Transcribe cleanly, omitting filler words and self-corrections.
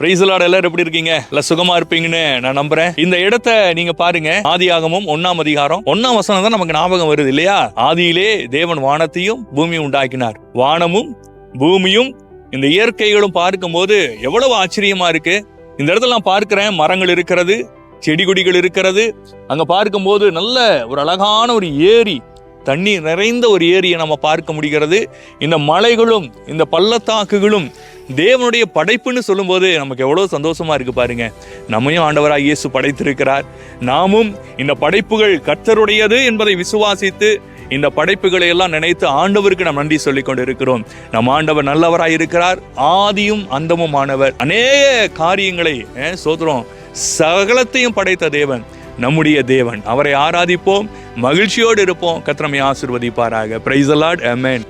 Praise the Lord. எல்லாரும் எப்படி இருக்கீங்க? இல்ல சுகமா இருப்பீங்கன்னு நான் நம்புறேன். இந்த இடத்தை நீங்க பாருங்க. ஆதியாகமம் 1ஆம் அதிகாரம் 1ஆம் வசனம் தான் நமக்கு ஞாபகம் வருது இல்லையா? ஆதியிலே தேவன் வானத்தையும் பூமியும் உண்டாக்கினார். வானமும் பூமியும் இந்த இயற்கைகளும் பார்க்கும்போது எவ்வளவு ஆச்சரியமா இருக்கு. இந்த இடத்துல நான் பார்க்கிறேன், மரங்கள் இருக்கிறது, செடி கொடிகள் இருக்கிறது. அங்க பார்க்கும்போது நல்ல ஒரு அழகான ஒரு ஏரி, தண்ணீர் நிறைந்த ஒரு ஏரியை நம்ம பார்க்க முடிகிறது. இந்த மலைகளும் இந்த பள்ளத்தாக்குகளும் தேவனுடைய படைப்புன்னு சொல்லும்போது நமக்கு எவ்வளவு சந்தோஷமா இருக்கு பாருங்க. நம்மையும் ஆண்டவராக இயேசு படைத்திருக்கிறார். நாமும் இந்த படைப்புகள் கர்த்தருடையது என்பதை விசுவாசித்து இந்த படைப்புகளை எல்லாம் நினைத்து ஆண்டவருக்கு நாம் நன்றி சொல்லிக் கொண்டு இருக்கிறோம். நம் ஆண்டவர் நல்லவராய் இருக்கிறார், ஆதியும் அந்தமும் ஆனவர். அநேக காரியங்களை சோதரம் சகலத்தையும் படைத்த தேவன் நம்முடைய தேவன். அவரை ஆராதிப்போம், மகிழ்ச்சியோடு இருப்போம். கர்த்தர் நம்மை ஆசீர்வதிப்பாராக. Praise the Lord. ஆமென்.